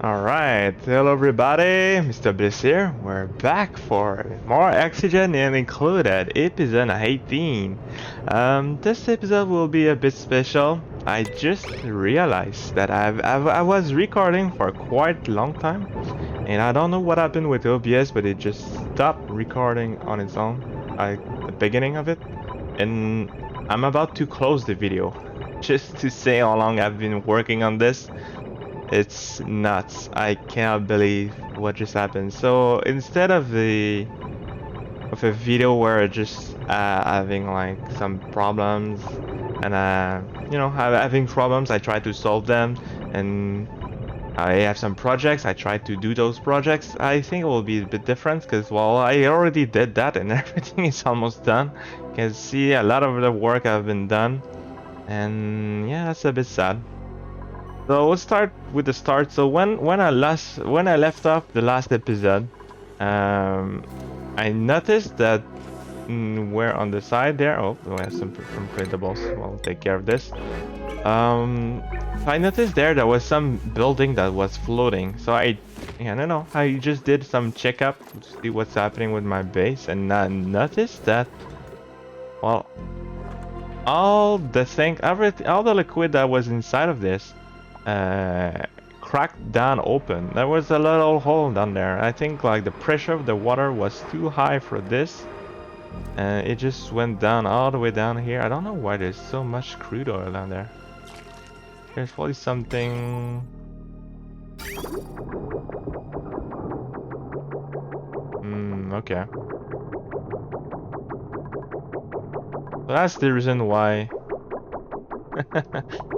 Alright, hello everybody, MisterBliss here. We're back for more oxygen and included episode 18. This episode will be a bit special. I just realized that I was recording for quite a long time, and I don't know what happened with OBS, but it just stopped recording on its own, like the beginning of it, and I'm about to close the video, just to say how long I've been working on this. It's nuts. I cannot believe what just happened. So instead of a video where just having like some problems and having problems, I try to solve them, and I have some projects, I try to do those projects. I think it will be a bit different because, well, I already did that and everything is almost done. You can see a lot of the work have been done, and yeah, that's a bit sad. So let's start with the start. So when I left off the last episode, I noticed that we're on the side there. Oh, we have some printables. We'll take care of this. I noticed there was some building that was floating. So I don't know. I just did some checkup to see what's happening with my base, and I noticed that, well, all the liquid that was inside of this cracked down open. There was a little hole down there. I think like the pressure of the water was too high for this, and it just went down all the way down here. I don't know why there's so much crude oil down there. There's probably something. Okay. So that's the reason why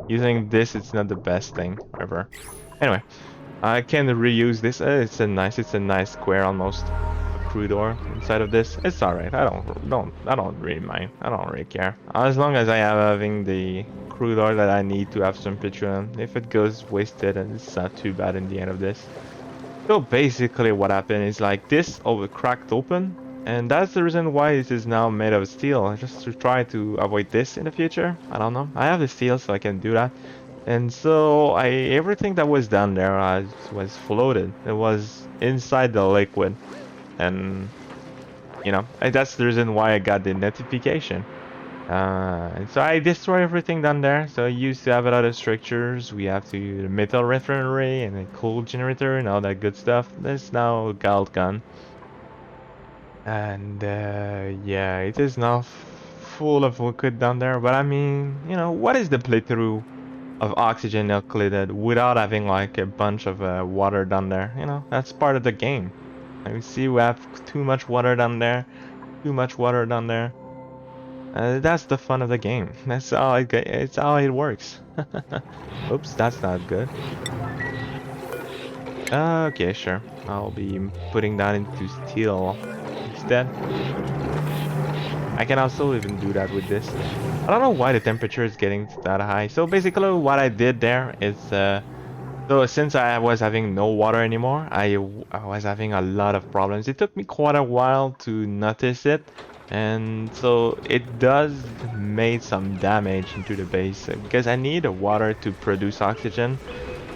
using this, it's not the best thing ever. Anyway, I can reuse this. It's a nice square almost. Crude oil inside of this. It's alright. I don't really mind. I don't really care. As long as I am having the crude oil that I need to have some petroleum. If it goes wasted, and it's not too bad in the end of this. So basically what happened is like this cracked open, and that's the reason why this is now made of steel, just to try to avoid this in the future. I don't know. I have the steel, so I can do that. And so everything that was down there was floated. It was inside the liquid, and that's the reason why I got the notification. And so I destroyed everything down there. So I used to have a lot of structures. We have to the metal refinery and a coal generator and all that good stuff. That's now all gone. And yeah, it is now full of liquid down there. But I mean, what is the playthrough of oxygen included without having like a bunch of water down there? That's part of the game. And we see we have too much water down there, too much water down there. That's the fun of the game. That's all it's how it works. Oops, that's not good. Okay, sure. I'll be putting that into steel instead. I can also even do that with this. I don't know why the temperature is getting that high. So basically what I did there is so since I was having no water anymore, I was having a lot of problems. It took me quite a while to notice it, and so it does make some damage into the base because I need the water to produce oxygen,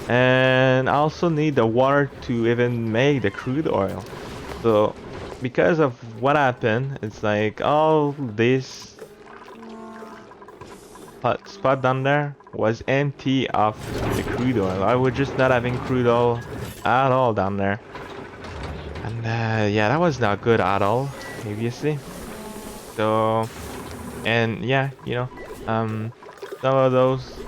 and I also need the water to even make the crude oil. So because of what happened, it's like all this hot spot down there was empty of the crude oil. I was just not having crude oil at all down there, and yeah, that was not good at all, obviously. So, and yeah, some of those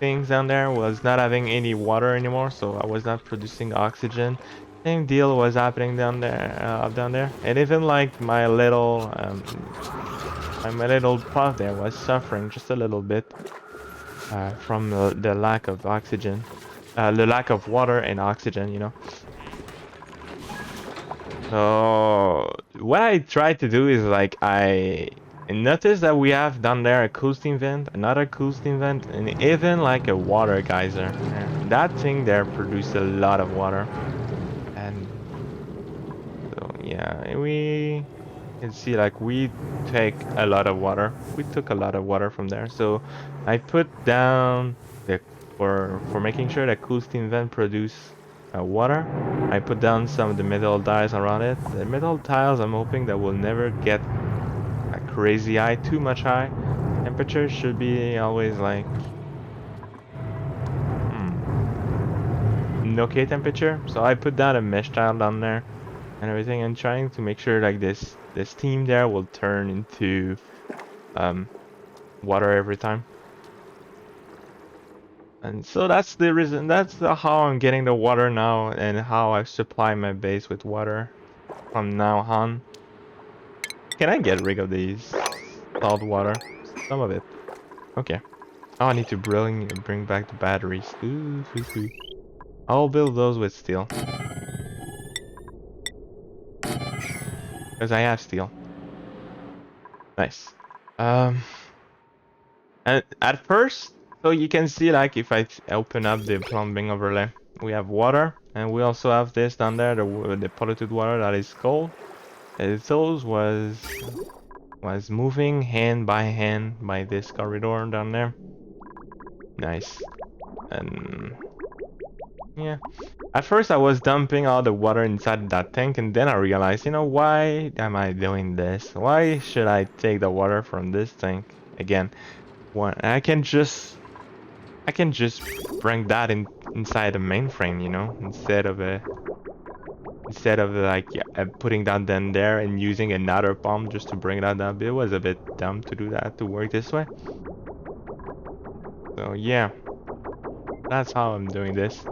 things down there was not having any water anymore, so I was not producing oxygen. Same deal was happening down there, and even like my little pot there was suffering just a little bit from the lack of oxygen, the lack of water and oxygen. So what I tried to do is like I noticed that we have down there a coasting vent, another coasting vent, and even like a water geyser. And that thing there produced a lot of water. And so yeah, we can see like we take a lot of water. We took a lot of water from there. So I put down the for making sure that coasting vent produce water. I put down some of the metal tiles around it. The metal tiles, I'm hoping that will never get a crazy high, too much high. Temperature should be always like an okay temperature. So I put down a mesh tile down there and everything, and trying to make sure like this steam there will turn into water every time. And so that's the reason, how I'm getting the water now, and how I supply my base with water from now on. Can I get rid of these salt water? Some of it. Okay. Oh, I need to bring back the batteries. Ooh. I'll build those with steel. Because I have steel. Nice. And at first, so you can see like if I open up the plumbing overlay, we have water, and we also have this down there, the polluted water that is cold. Those was moving hand by this corridor down there. Nice. And yeah, at first I was dumping all the water inside that tank, and then I realized, you know, why am I doing this? Why should I take the water from this tank again? I can just bring that inside the mainframe, you know, instead of like putting that down there and using another pump just to bring that down. It was a bit dumb to do that, to work this way. So yeah, that's how I'm doing this.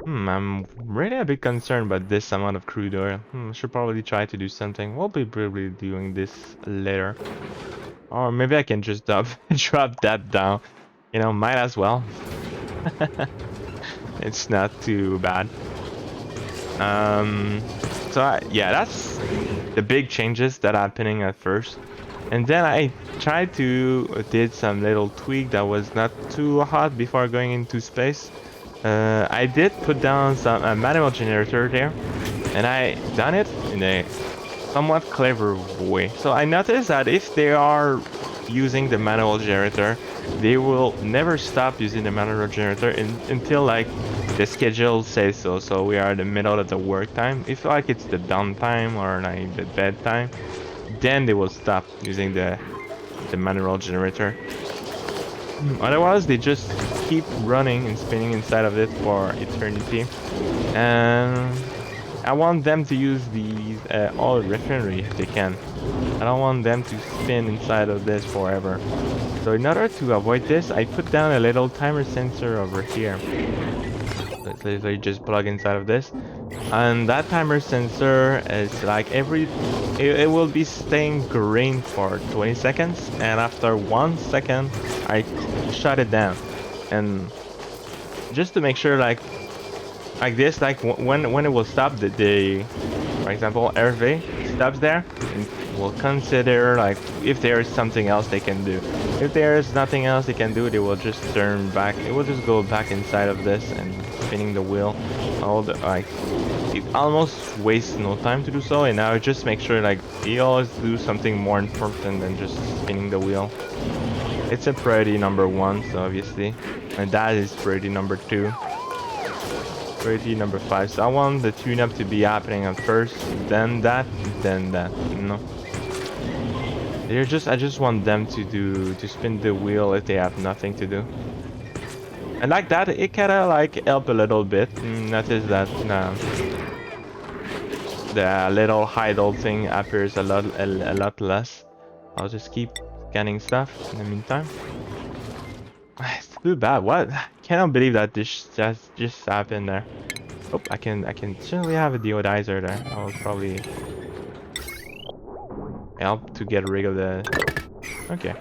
I'm really a bit concerned about this amount of crude oil. Should probably try to do something. We'll be probably doing this later. Or maybe I can just drop that down. You know, might as well. It's not too bad. Yeah, that's the big changes that are happening at first. And then I tried to did some little tweak that was not too hot before going into space. I did put down a manual generator there, and I done it in a somewhat clever way. So I noticed that if they are using the manual generator, they will never stop using the manual generator until like the schedule says so. So we are in the middle of the work time. If like it's the downtime or like the bedtime, then they will stop using the manual generator. Otherwise, they just keep running and spinning inside of it for eternity. And I want them to use these oil refinery if they can. I don't want them to spin inside of this forever. So in order to avoid this, I put down a little timer sensor over here. So you just plug inside of this, and that timer sensor is like it will be staying green for 20 seconds, and after 1 second I shut it down. And just to make sure like this, like when it will stop, for example RV stops there, and will consider like if there is something else they can do. If there is nothing else they can do, they will just turn back. It will just go back inside of this and spinning the wheel. It almost wastes no time to do so, and I would just make sure like you always do something more important than just spinning the wheel. It's a priority number 1, so obviously, and that is priority number 2. Priority number 5. So I want the tune-up to be happening at first, then that, you know. I just want them to spin the wheel if they have nothing to do. And like that, it kinda like help a little bit. Notice that the little idle thing appears a lot less. I'll just keep scanning stuff in the meantime. It's too bad. What? I cannot believe that this just happened there. Oh, I can certainly have a deodizer there. I will probably help to get rid of the. Okay.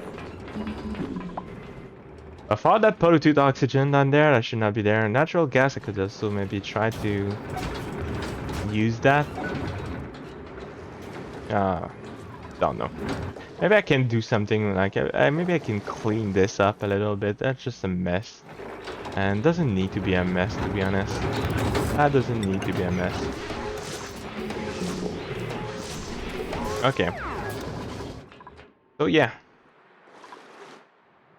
I found that polluted oxygen down there. That should not be there. Natural gas, I could also maybe try to use that. Don't know. Maybe I can do something like maybe I can clean this up a little bit. That's just a mess, and doesn't need to be a mess, to be honest. That doesn't need to be a mess. Okay. So yeah.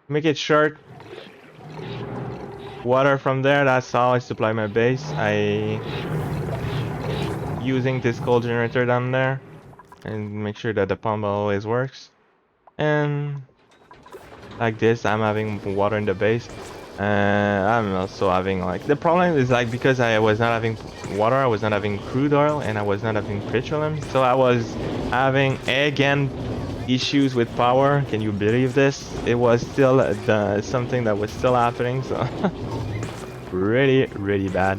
Make it short. water from there. That's how I supply my base. I using this coal generator down there and make sure that the pump always works. And like this, I'm having water in the base. I'm also having like the problem is like because I was not having water, I was not having crude oil, and I was not having petroleum, so I was having again issues with power. Can you believe this? It was still something that was still happening, so really bad.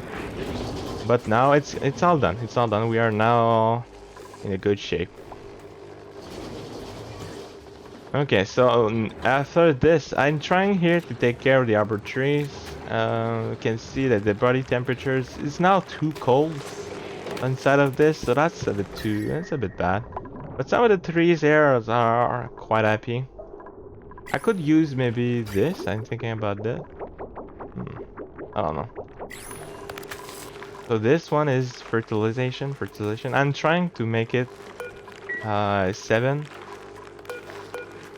But now it's all done. It's all done. We are now in a good shape. Okay, so after this, I'm trying here to take care of the arbor trees. You can see that the body temperatures is now too cold inside of this, so that's a bit bad. But some of the trees here are quite happy. I could use maybe this. I'm thinking about that. I don't know. So this one is fertilization. I'm trying to make it 7.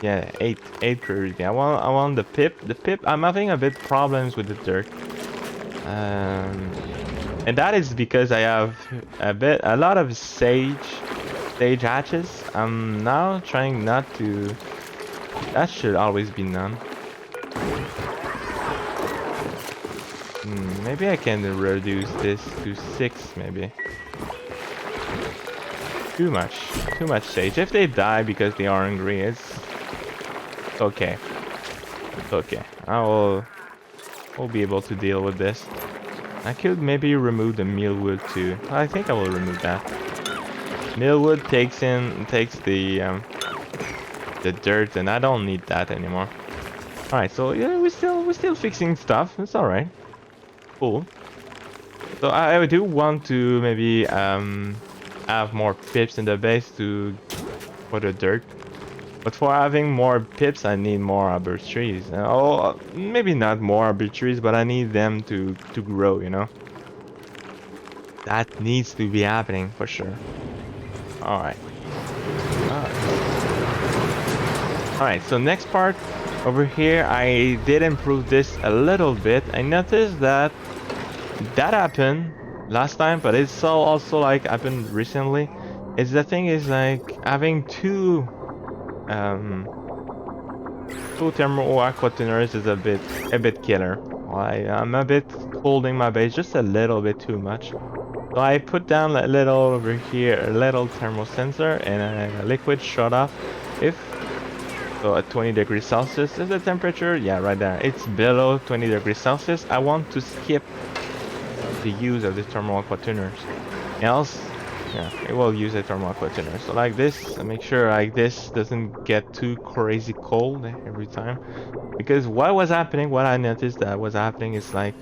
Yeah, 8 priority. I want the pip. The pip. I'm having a bit problems with the dirt, and that is because I have a lot of sage hatches. I'm now trying not to. That should always be none. Maybe I can reduce this to 6. Maybe. Too much sage. If they die because they are hungry, it's okay. It's okay. We'll be able to deal with this. I could maybe remove the mealwood too. I think I will remove that. Mealwood takes the dirt, and I don't need that anymore. All right, so yeah, we're still fixing stuff. It's all right. Cool. So I do want to maybe have more pips in the base for the dirt. But for having more pips, I need more arbor trees. Oh, maybe not more arbor trees, but I need them to grow, you know? That needs to be happening for sure. Alright. Alright, so next part over here, I did improve this a little bit. I noticed that happened last time, but it's also like happened recently. It's the thing is like having two thermal aqua tuners is a bit killer. I'm a bit holding my base just a little bit too much. So I put down a little over here, a little thermal sensor and a liquid shut off. So at 20 degrees Celsius is the temperature, yeah, right there. It's below 20 degrees Celsius. I want to skip the use of the thermal aqua tuners. Else, yeah, it will use a thermal aqua tuner. So like this, make sure like this doesn't get too crazy cold every time. Because what I noticed that was happening is like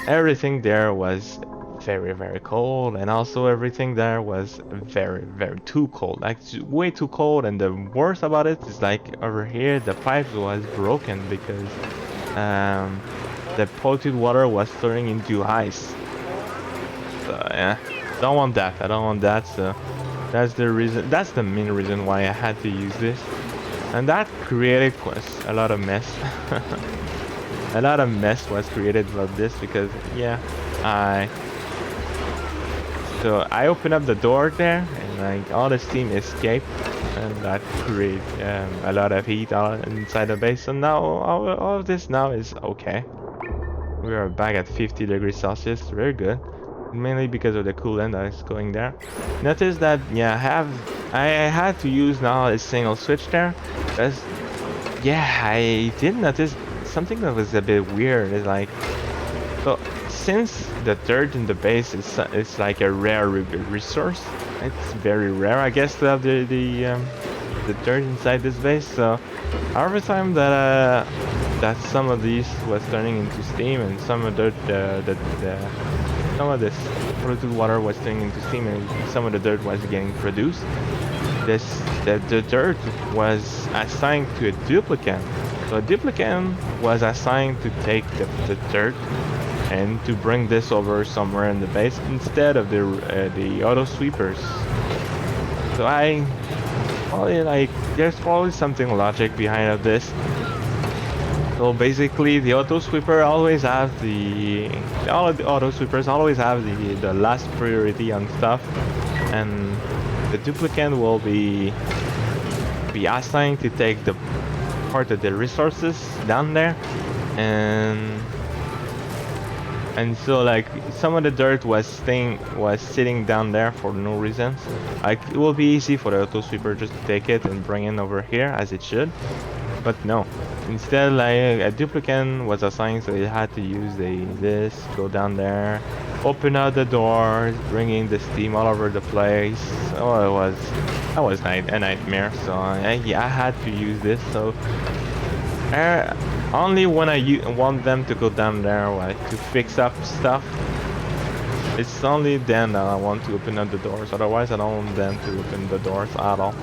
everything there was very cold, and also everything there was very too cold, like way too cold. And the worst about it is like over here the pipes was broken because the polluted water was turning into ice. So yeah, I don't want that. So that's the main reason why I had to use this, and that created a lot of mess. A lot of mess was created about this because yeah, So I opened up the door there, and like all the steam escaped, and that created a lot of heat inside the base. So now all of this now is okay. We are back at 50 degrees Celsius, very good. Mainly because of the coolant that is going there. Notice that yeah, I had to use now a single switch there, because yeah, I did notice something that was a bit weird. It's like, so since the dirt in the base is like a rare resource, it's very rare, I guess, to have the dirt inside this base. So every time that some of these was turning into steam, and some of some of this polluted water was turning into steam, and some of the dirt was getting produced, the dirt was assigned to a duplicant. So a duplicant was assigned to take the dirt and to bring this over somewhere in the base instead of the auto sweepers. So like there's probably something logic behind of this. So basically, the auto sweeper always have all of the auto sweepers always have the last priority on stuff, and the duplicate will be assigned to take the part of the resources down there, and so like some of the dirt was sitting down there for no reason. Like it will be easy for the auto sweeper just to take it and bring it over here as it should, but no. Instead, like a duplicate was assigned, so it had to use this, go down there, open out the doors, bringing the steam all over the place. Oh, that was a nightmare. So yeah, I had to use this. So only when I want them to go down there, like to fix up stuff, it's only then that I want to open up the doors. Otherwise, I don't want them to open the doors at all.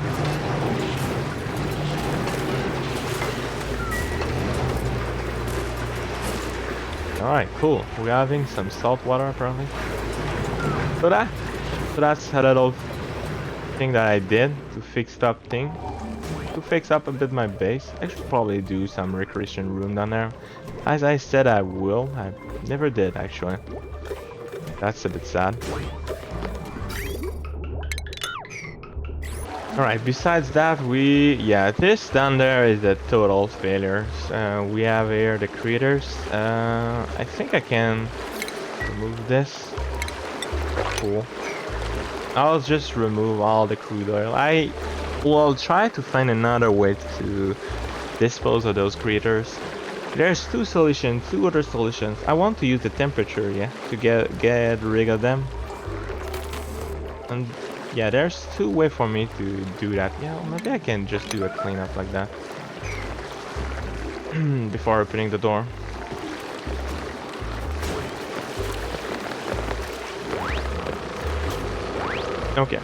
Alright, cool. We're having some salt water apparently. So that's a little thing that I did to fix up a bit my base. I should probably do some recreation room down there. As I said I will. I never did actually. That's a bit sad. Alright, besides that, this down there is a total failure. We have here the creators. I think I can remove this. Cool. I'll just remove all the crude oil. I will try to find another way to dispose of those creators. There's two other solutions. I want to use the temperature, yeah, to get rid of them. And yeah, there's two ways for me to do that. Yeah, maybe I can just do a cleanup like that before opening the door. Okay.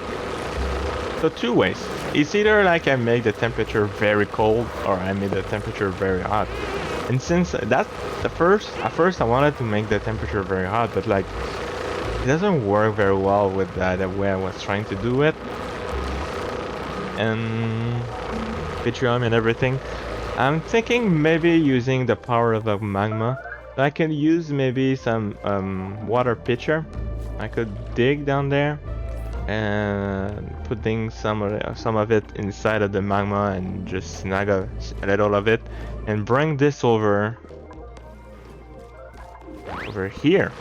So two ways. It's either like I make the temperature very cold or I make the temperature very hot. And since that's at first I wanted to make the temperature very hot, but like it doesn't work very well with the way I was trying to do it, and biome and everything. I'm thinking maybe using the power of a magma. I can use maybe some water pitcher. I could dig down there and putting some of it inside of the magma and just snag a little of it and bring this over here.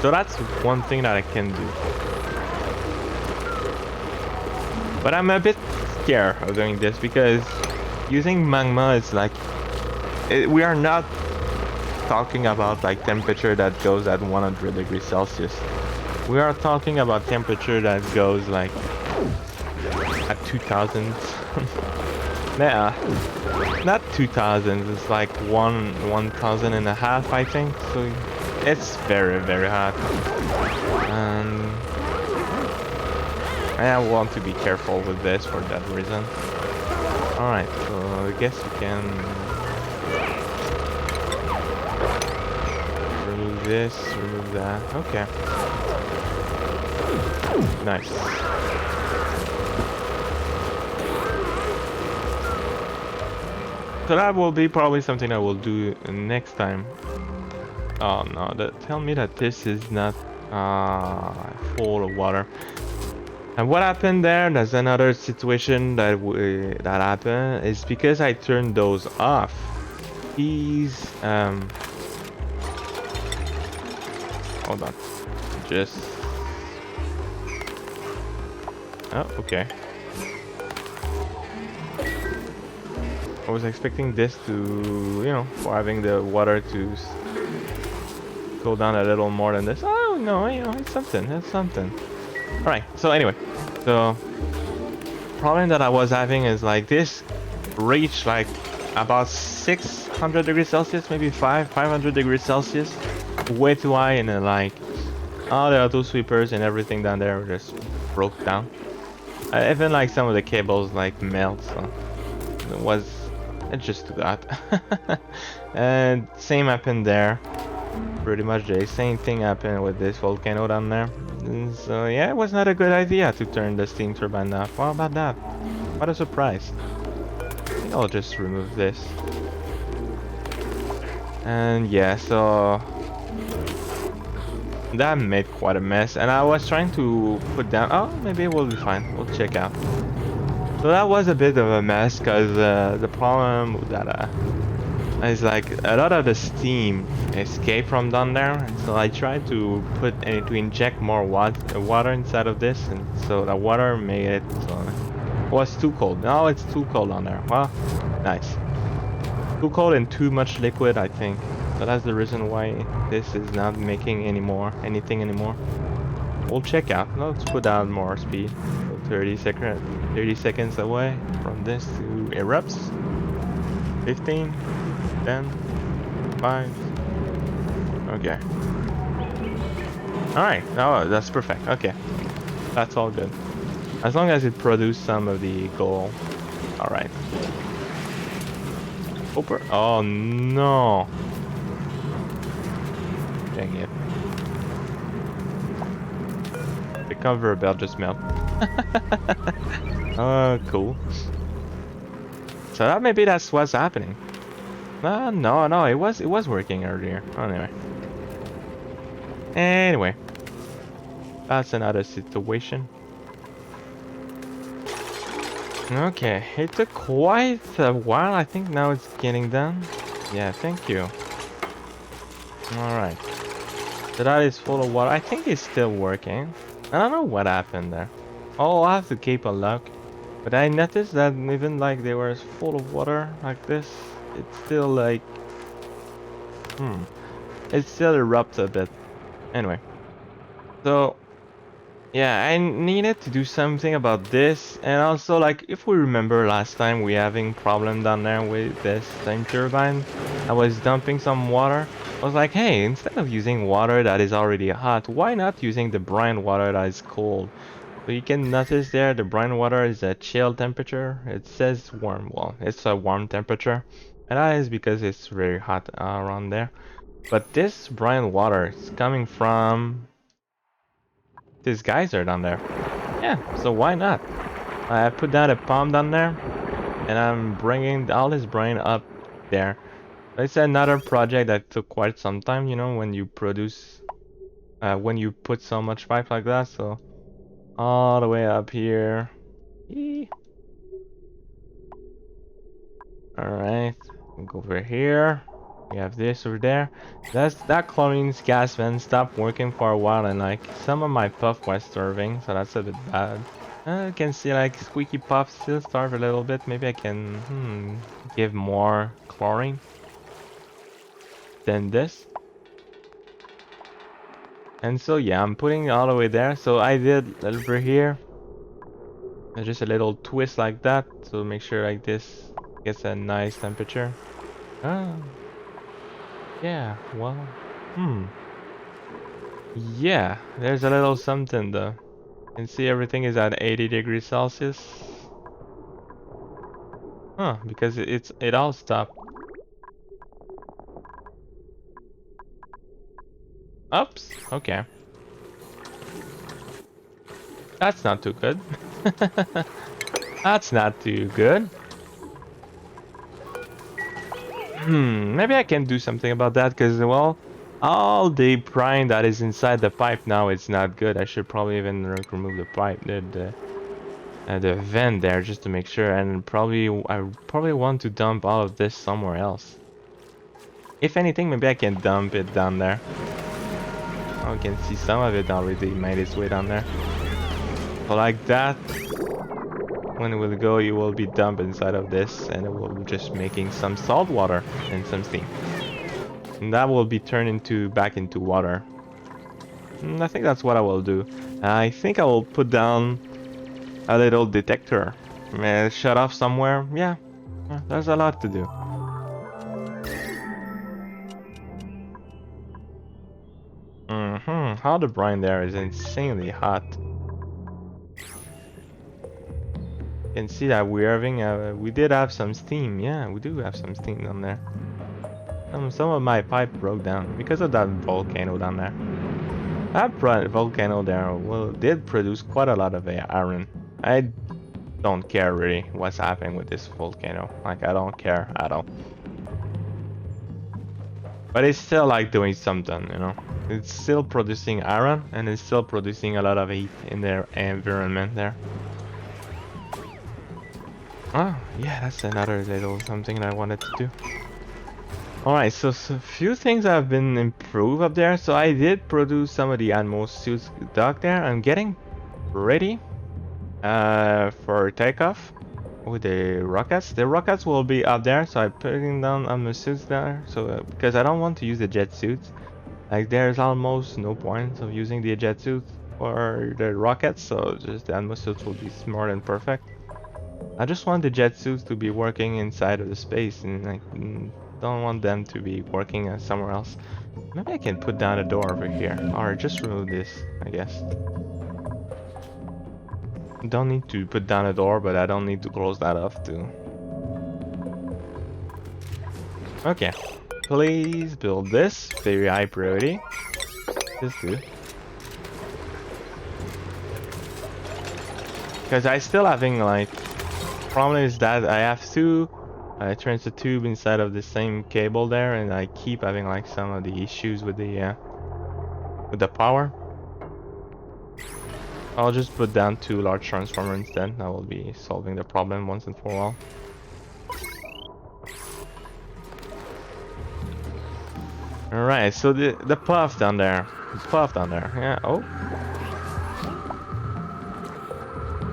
So that's one thing that I can do. But I'm a bit scared of doing this because using magma is like we are not talking about like temperature that goes at 100 degrees Celsius. We are talking about temperature that goes like at 2000. Nah, not 2000. It's like 1,000 and a half, I think. So it's very, very hot, and I want to be careful with this for that reason. Alright, so I guess you can remove this, remove that. Okay. Nice. So that will be probably something I will do next time. Oh no, tell me that this is not full of water. And what happened there, there's another situation that happened, is because I turned those off. These, hold on, just, oh, okay. I was expecting this to, you know, for having the water to go down a little more than this. Oh no, you know, it's something, Alright, so anyway, so problem that I was having is like this reached like about 600 degrees Celsius, maybe 500 degrees Celsius, way too high, and then like all the auto sweepers and everything down there just broke down. Even like some of the cables like melt, so it's just that. And same happened there. Pretty much the same thing happened with this volcano down there. And so yeah, it was not a good idea to turn the steam turbine off. How about that? What a surprise. I'll just remove this. And yeah, so that made quite a mess. And I was trying to put down. Oh, maybe it will be fine. We'll check out. So that was a bit of a mess because the problem with that is like a lot of the steam escaped from down there. And so I tried to inject more water inside of this, and so the water made it so it was too cold. Now it's too cold on there. Well, nice. Too cold and too much liquid, I think. So that's the reason why this is not making anything anymore. We'll check out. Let's put down more speed. 30 seconds away from this to erupts. 15, 10, 5. Okay. Alright, oh, that's perfect. Okay. That's all good. As long as it produces some of the gold. Alright. Oh no. Dang it. The conveyor belt just melted. Oh, cool. So that maybe that's what's happening. No, it was working earlier. Anyway, that's another situation. Okay, it took quite a while. I think now it's getting done. Yeah, thank you. All right. So that is full of water. I think it's still working. I don't know what happened there. Oh, I'll have to keep a look. But I noticed that even like they were full of water like this, it's still like... It still erupts a bit. Anyway. So... yeah, I needed to do something about this. And also, like, if we remember last time we having problem down there with this steam turbine, I was dumping some water. I was like, hey, instead of using water that is already hot, why not using the brine water that is cold? So you can notice there the brine water is a chill temperature. It says warm. Well, it's a warm temperature. And that is because it's very hot around there. But this brine water is coming from this geyser down there. Yeah, so why not? I put down a pump down there. And I'm bringing all this brine up there. It's another project that took quite some time, you know, when you produce, when you put so much pipe like that. So all the way up here. Alright, go over here. We have this over there. That chlorine gas vent stopped working for a while, and like some of my puff was starving, so that's a bit bad. I can see like Squeaky Puff still starve a little bit. Maybe I can give more chlorine than this. And so yeah, I'm putting it all the way there. So I did over here just a little twist like that, so make sure like this gets a nice temperature. Yeah, well, yeah, there's a little something though. You can see everything is at 80 degrees Celsius. Because it all stopped. Oops, okay. That's not too good. That's not too good. Maybe I can do something about that, because, well, all the brine that is inside the pipe now is not good. I should probably even remove the pipe, the vent there, just to make sure. And I probably want to dump all of this somewhere else. If anything, maybe I can dump it down there. Oh, you can see some of it already made its way down there. So like that, when it will go, you will be dumped inside of this, and it will be just making some salt water and some steam. And that will be turned back into water. I think that's what I will do. I think I will put down a little detector. Shut off somewhere. Yeah, there's a lot to do. How the brine there is insanely hot. You can see that we're having we did have some steam. Yeah, we do have some steam down there. Some of my pipe broke down because of that volcano down there. That volcano there did produce quite a lot of iron. don't care really what's happening with this volcano. Like, I don't care at all. But it's still like doing something, you know. It's still producing iron and it's still producing a lot of heat in their environment there. Oh, yeah, that's another little something that I wanted to do. Alright, so a few things have been improved up there. So I did produce some of the animal suits dock there. I'm getting ready for takeoff with the rockets. The rockets will be up there, so I'm putting down on the suits there. So because I don't want to use the jet suits, like there's almost no point of using the jet suits for the rockets. So just the animal suits will be more than perfect. I just want the jet suits to be working inside of the space, and I don't want them to be working somewhere else. Maybe I can put down a door over here, or just remove this, I guess. Don't need to put down a door, but I don't need to close that off too. Okay, please build this. Very high priority. Just do. Because I still having like problem is that I have to turn the tube inside of the same cable there, and I keep having like some of the issues with the power. I'll just put down 2 large transformers instead. That will be solving the problem once and for all. Alright, so the puff down there. Yeah, oh.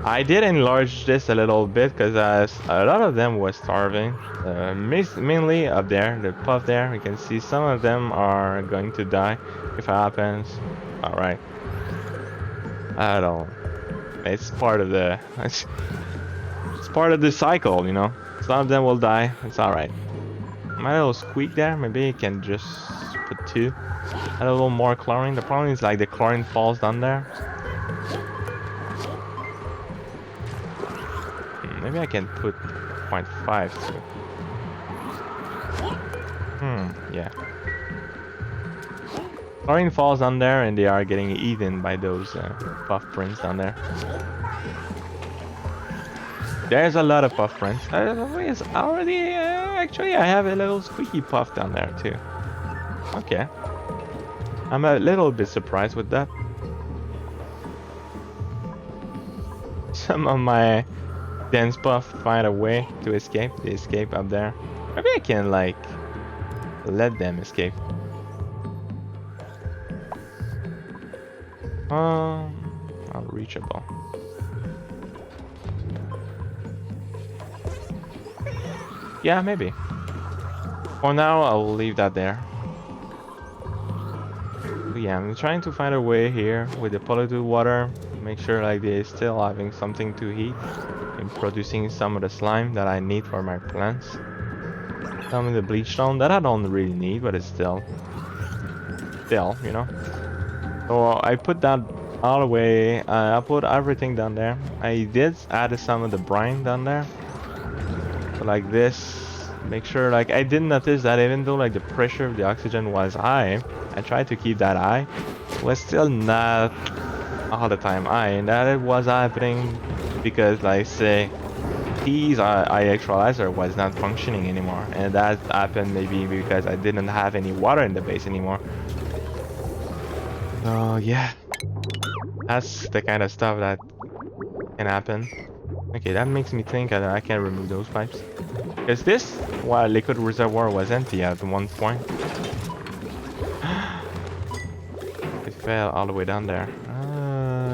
I did enlarge this a little bit because a lot of them was starving. Mainly up there, the puff there. You can see some of them are going to die if it happens. Alright. I don't. It's part of the. It's part of the cycle, you know. Some of them will die. It's alright. My little squeak there. Maybe you can just put 2. Add a little more chlorine. The problem is like the chlorine falls down there. Maybe I can put 0.5 too. Yeah. Chlorine falls down there and they are getting eaten by those puff prints down there. There's a lot of puff prints. Already, actually I have a little squeaky puff down there too. Okay. I'm a little bit surprised with that. Some of my dense puff find a way to escape. They escape up there. Maybe I can like let them escape. Unreachable. Yeah, maybe. For now, I will leave that there. But yeah, I'm trying to find a way here with the polluted water. Make sure like they're still having something to eat and producing some of the slime that I need for my plants. Some of the bleach stone that I don't really need, but it's still, you know. So I put that all the way. I put everything down there. I did add some of the brine down there. So like this. Make sure, like, I did notice that even though like the pressure of the oxygen was high, I tried to keep that high. It was still not all the time high, and that it was happening because, like, say, these electrolyzer was not functioning anymore, and that happened maybe because I didn't have any water in the base anymore. So yeah, that's the kind of stuff that can happen. Okay, that makes me think that I can remove those pipes. Because this liquid reservoir was empty at one point. It fell all the way down there.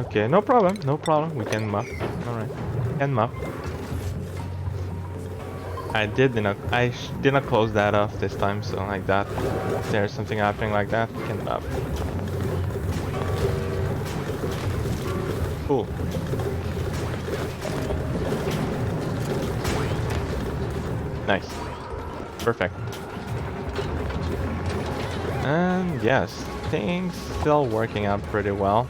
Okay, no problem, no problem. We can mop. Alright, can mop. I did not close that off this time, so like that. If there's something happening like that, we can mop. Cool. Nice. Perfect. And yes, things still working out pretty well.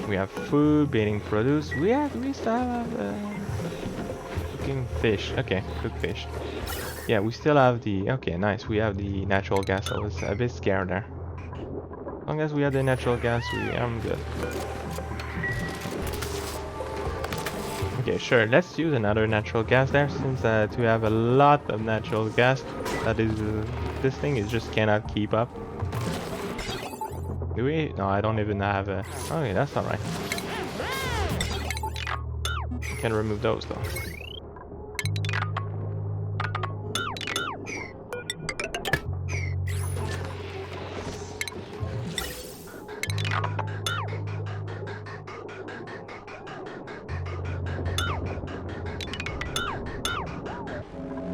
We have food being produced. We still have cooking fish. Okay, cooked fish. Yeah, we still have the. Okay, nice. We have the natural gas. I was a bit scared there. As long as we have the natural gas, I'm good. Okay, sure. Let's use another natural gas there, since we have a lot of natural gas. That is, this thing is just cannot keep up. Do we? No, I don't even have a. Okay, that's all right. We can remove those though.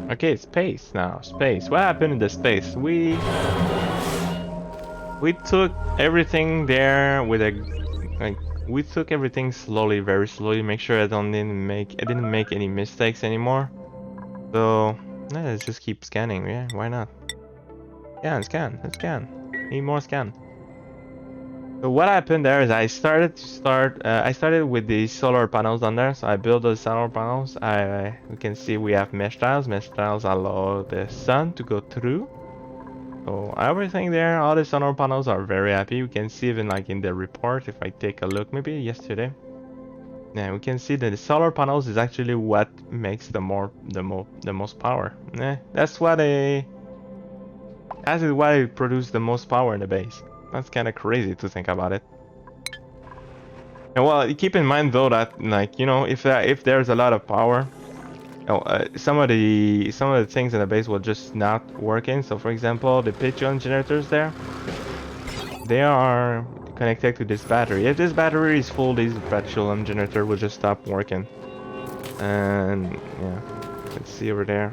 Okay, space now. Space. What happened in the space? We took everything there with a like we took everything slowly, very slowly. Make sure I didn't make any mistakes anymore. So yeah, let's just keep scanning. Yeah, why not? Scan. Let's scan. Need more scan. So what happened there is I started with the solar panels on there. So I built those solar panels. We can see we have mesh tiles. Mesh tiles allow the sun to go through. So everything there, all the solar panels are very happy. We can see even like in the report, if I take a look, maybe yesterday. Yeah, we can see that the solar panels is actually what makes the most power. Yeah, that's why it produces the most power in the base. That's kind of crazy to think about it. And well, keep in mind though that, like, you know, if there's a lot of power, some of the things in the base will just not working. So for example, the petroleum generators there, they are connected to this battery. If this battery is full, this petroleum generator will just stop working. And yeah, let's see over there.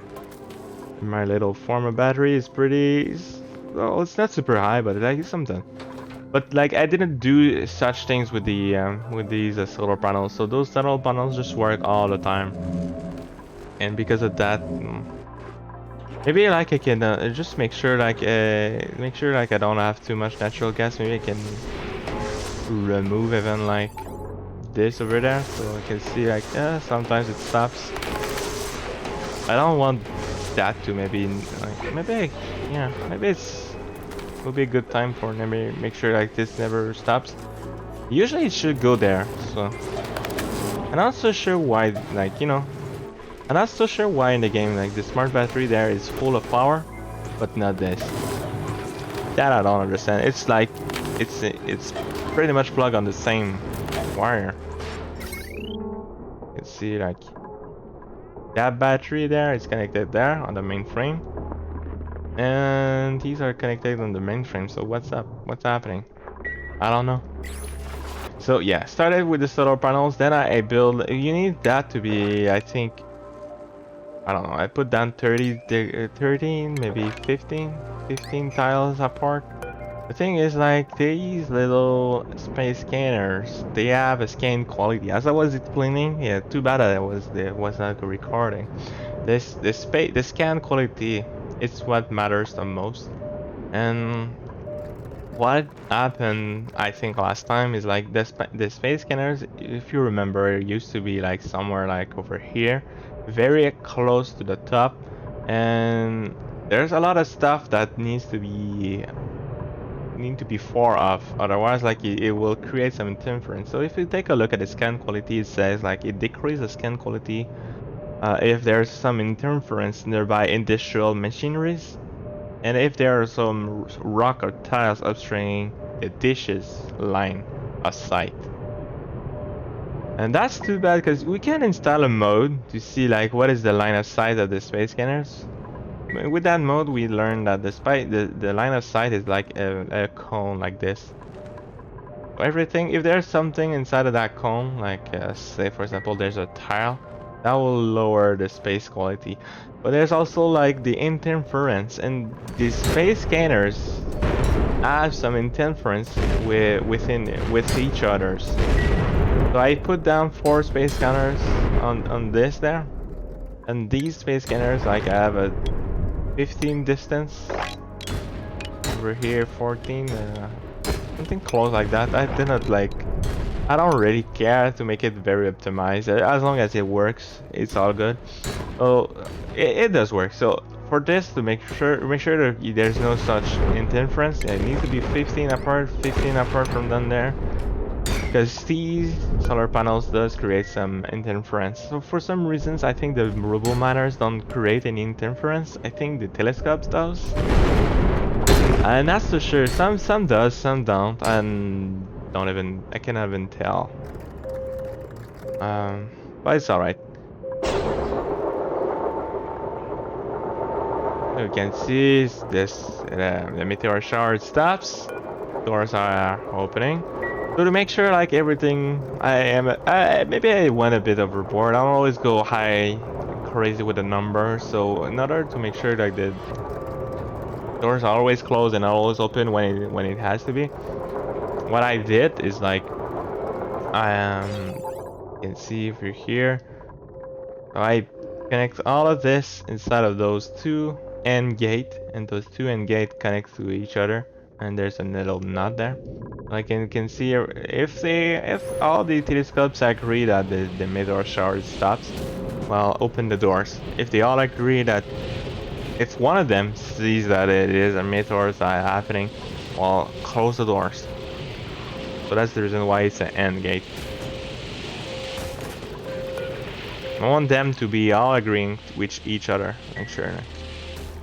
My little form of battery is pretty. Well, it's not super high, but like it's something. But like I didn't do such things with these solar panels. So those solar panels just work all the time. And because of that, maybe like I can just make sure like I don't have too much natural gas. Maybe I can remove even like this over there, so I can see like sometimes it stops. I don't want that to maybe will be a good time for maybe make sure like this never stops. Usually it should go there. So I'm not so sure why, like, you know. I'm not so sure why in the game like the smart battery there is full of power, but not this. That I don't understand. It's like it's pretty much plugged on the same wire. You can see like that battery there is connected there on the mainframe, and these are connected on the mainframe. So what's up? What's happening? I don't know. So yeah, started with the solar panels. Then I build. You need that to be, I think. I don't know, I put down 13, maybe 15 tiles apart. The thing is, like, these little space scanners, they have a scan quality. As I was explaining, yeah, too bad that was not recording. The scan quality is what matters the most. And what happened, I think last time, is like the space scanners, if you remember, it used to be like somewhere like over here, very close to the top, and there's a lot of stuff that need to be far off, otherwise like it will create some interference. So if you take a look at the scan quality, it says like it decreases scan quality if there's some interference nearby industrial machineries, and if there are some rock or tiles obstructing the dishes line of sight. And that's too bad, because we can install a mode to see like what is the line of sight of the space scanners. With that mode, we learned that the line of sight is like a cone like this. Everything, if there's something inside of that cone, like say for example there's a tile, that will lower the space quality. But there's also like the interference, and these space scanners have some interference with each others. So I put down 4 space scanners on this there, and these space scanners, like I have a 15 distance over here, 14, something close like that. I don't really care to make it very optimized. As long as it works, it's all good. So it does work. So for this, to make sure that there's no such interference, it needs to be 15 apart from down there. because these solar panels does create some interference. So for some reasons, I think the robo miners don't create any interference. I think the telescopes does. And that's for sure. Some does, some don't, and I cannot even tell. But it's alright. You can see this the meteor shower stops. Doors are opening. So to make sure like everything, maybe I went a bit overboard. I don't always go high crazy with the number. So in order to make sure like the doors are always closed and always open when it has to be, what I did is like you can see if you're here. So I connect all of this inside of those two end gate, and those two end gate connect to each other, and there's a little nut there. Like you can see, if all the telescopes agree that the meteor shower stops, well, open the doors. If they all agree that if one of them sees that it is a meteor happening, well, close the doors. So that's the reason why it's an end gate. I want them to be all agreeing with each other, make sure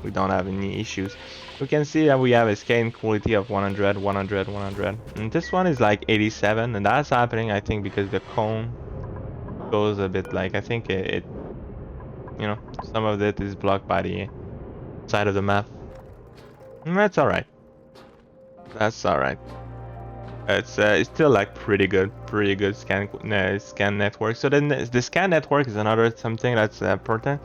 we don't have any issues. We can see that we have a scan quality of 100, 100, 100. And this one is like 87, and that's happening, I think, because the cone goes a bit like, I think it you know, some of it is blocked by the side of the map. And that's alright. That's alright. It's still like pretty good scan network. So then the scan network is another something that's important.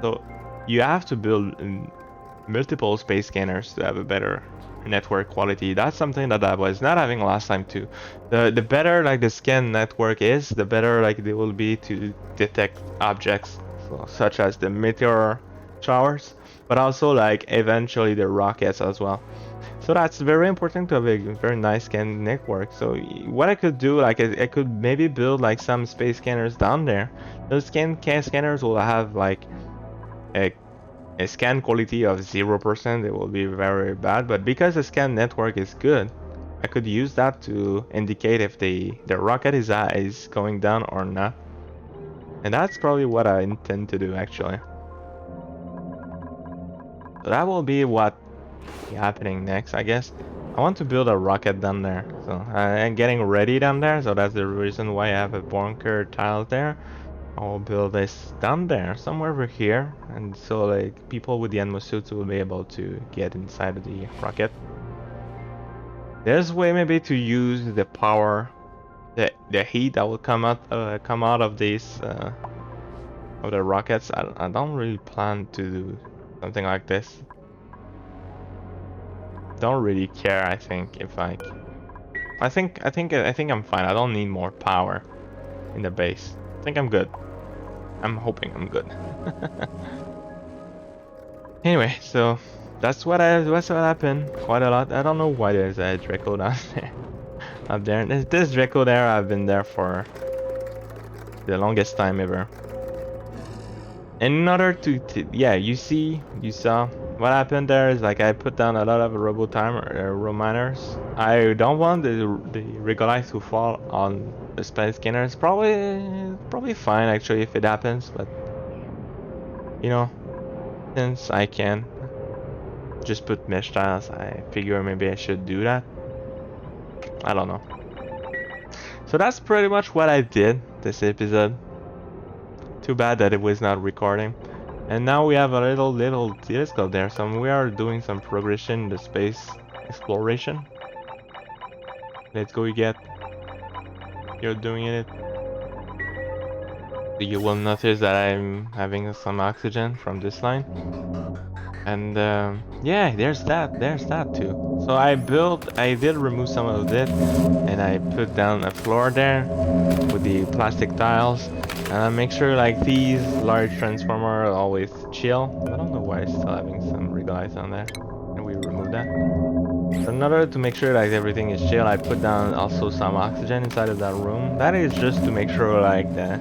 So you have to build multiple space scanners to have a better network quality. That's something that I was not having last time too. The better like the scan network is, the better like they will be to detect objects, so, such as the meteor showers, but also like eventually the rockets as well. So that's very important to have a very nice scan network. So what I could do, like I could maybe build like some space scanners down there. Those scanners will have like a scan quality of 0%. It will be very bad, but because the scan network is good, I could use that to indicate if the rocket is going down or not. And that's probably what I intend to do actually. So that will be what happening next, I guess. I want to build a rocket down there, so I'm getting ready down there, so that's the reason why I have a bunker tile there. I'll build this down there somewhere over here, and so like people with the suits will be able to get inside of the rocket. There's a way maybe to use the power, the heat that will come out of these of the rockets. I don't really plan to do something like this. Don't really care. I think if I think I'm fine. I don't need more power in the base. I think I'm good. I'm hoping I'm good. Anyway, so that's what happened. Quite a lot. I don't know why there's a Draco down there. Up there. This Draco there, I've been there for the longest time ever. And in order to yeah, you saw what happened there is like I put down a lot of robo miners. I don't want the regolith to fall on the space scanner. It's probably fine actually if it happens, but you know, since I can just put mesh tiles, I figure maybe I should do that. I don't know. So that's pretty much what I did this episode. Too bad that it was not recording. And now we have a little telescope there, so we are doing some progression in the space exploration. Let's go, you're doing it. You will notice that I'm having some oxygen from this line. And yeah, there's that too. So I did remove some of it, and I put down a floor there with the plastic tiles. Make sure like these large transformer are always chill. I don't know why it's still having some regolith on there. And we remove that. So in order to make sure like everything is chill, I put down also some oxygen inside of that room. That is just to make sure like the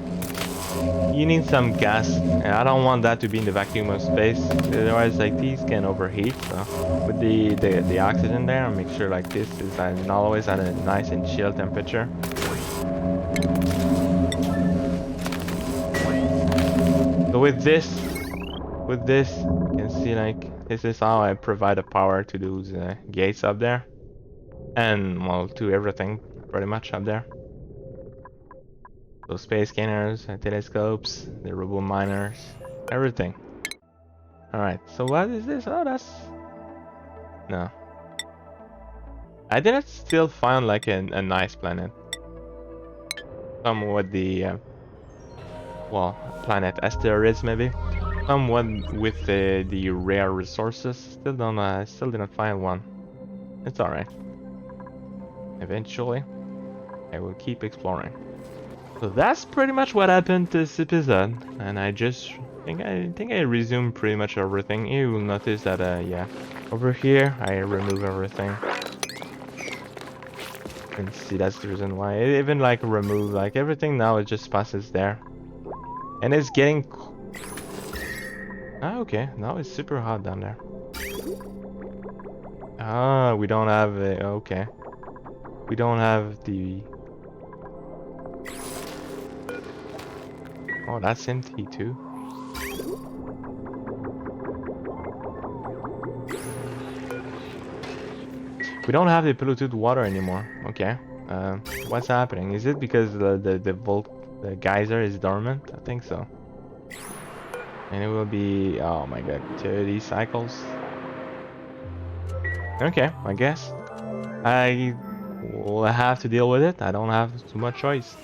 You need some gas, and I don't want that to be in the vacuum of space. Otherwise, like these can overheat. So with the oxygen there, make sure like this is always at a nice and chill temperature. So with this, you can see like this is how I provide the power to those gates up there, and well, to everything pretty much up there. So space scanners, telescopes, the robo miners, everything. Alright, so what is this? Oh, that's... No. I didn't still find like a nice planet. Some with the... well, planet asteroids maybe. Somewhat with the rare resources. Still didn't find one. It's alright. Eventually, I will keep exploring. So that's pretty much what happened this episode, and I think I resumed pretty much everything. You will notice that yeah, over here I remove everything. And see, that's the reason why. It even like remove like everything now. It just passes there, and it's getting. Ah, okay. Now it's super hot down there. Ah, we don't have a. Okay, we don't have the. Oh, that's empty too. We don't have the polluted water anymore. Okay. What's happening? Is it because the geyser is dormant? I think so. And it will be, oh my god, 30 cycles. Okay, I guess I will have to deal with it. I don't have too much choice.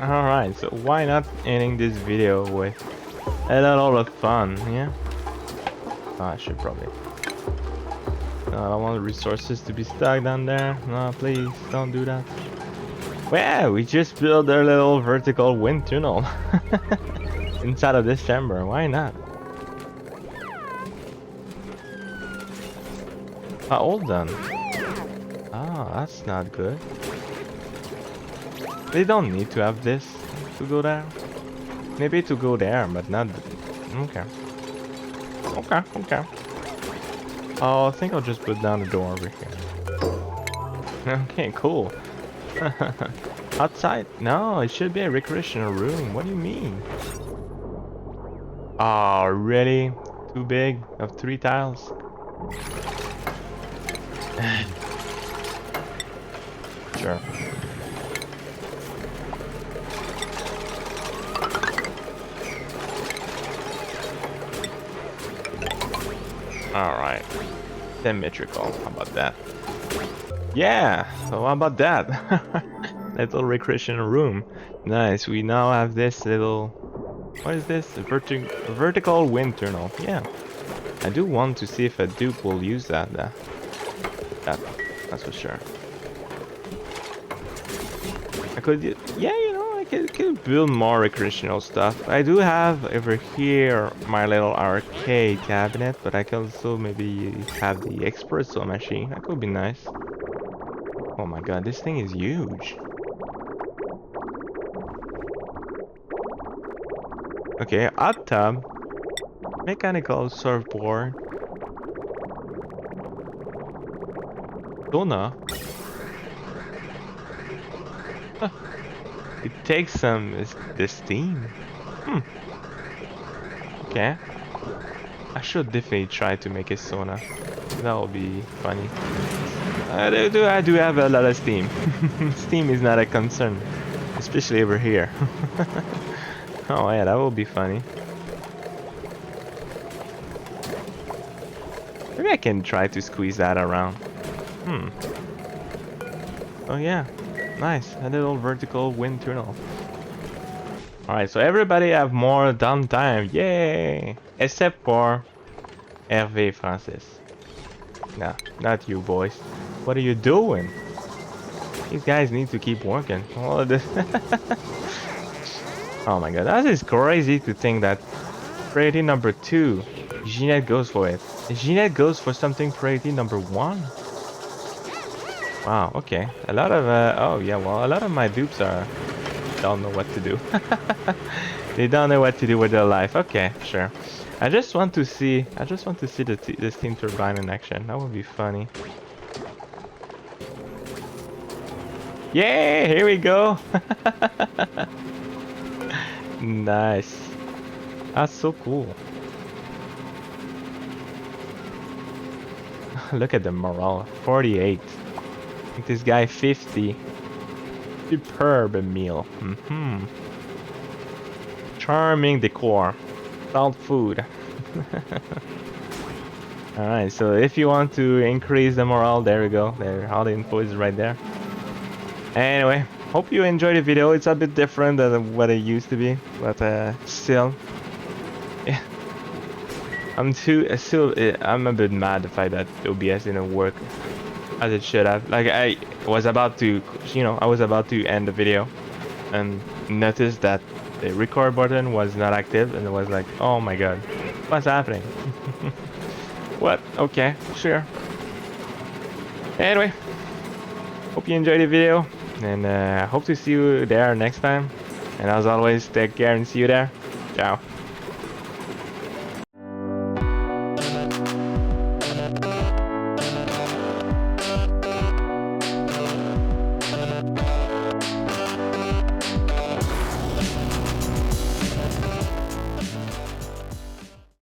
Alright, so why not ending this video with a lot of fun, yeah? Oh, I should probably. No, I don't want the resources to be stuck down there. No, please, don't do that. Well, we just built a little vertical wind tunnel inside of this chamber. Why not? Hold on. Oh, that's not good. They don't need to have this to go there. Maybe to go there, but not... Okay. Okay. Oh, I think I'll just put down the door over here. Okay, cool. Outside? No, it should be a recreational room. What do you mean? Oh, really? Too big? Of 3 tiles? Sure. Alright. Symmetrical. How about that? Yeah! So how about that? Little recreational room. Nice. We now have this little... What is this? A vertical wind tunnel. Yeah. I do want to see if a dupe will use that. That's for sure. I could... Yeah, you know, I could build more recreational stuff. I do have over here my little arcade cabinet, but I can also maybe have the espresso machine. That could be nice. Oh my god, this thing is huge. Okay, hot tub. Mechanical surfboard. Sauna. Huh. It takes the steam. Okay. I should definitely try to make a sauna. That will be funny. I do have a lot of steam. Steam is not a concern, especially over here. Oh yeah, that will be funny. Maybe I can try to squeeze that around. Oh yeah, nice. A little vertical wind tunnel. Alright, so everybody have more downtime. Yay! Except for Hervé Francis. No, not you boys. What are you doing? These guys need to keep working. Oh, oh my god, that is crazy to think that priority number 2, Jeanette goes for it. Jeanette goes for something priority number 1? Wow, okay. A lot of, oh yeah, well, a lot of my dupes don't know what to do. They don't know what to do with their life. Okay, sure. I just want to see the steam turbine in action. That would be funny. Yay, here we go. Nice. That's so cool. Look at the morale. 48. I think this guy 50. Superb meal. Charming decor. Salt food. Alright, so if you want to increase the morale, there we go. There, all the info is right there. Anyway, hope you enjoyed the video. It's a bit different than what it used to be, but still, yeah. I'm a bit mad the fact that OBS didn't work as it should have. Like I was about to, I was about to end the video and noticed that the record button was not active, and it was like, oh my god, what's happening? What? Okay, sure. Anyway, hope you enjoyed the video, and hope to see you there next time. And as always, take care and see you there. Ciao.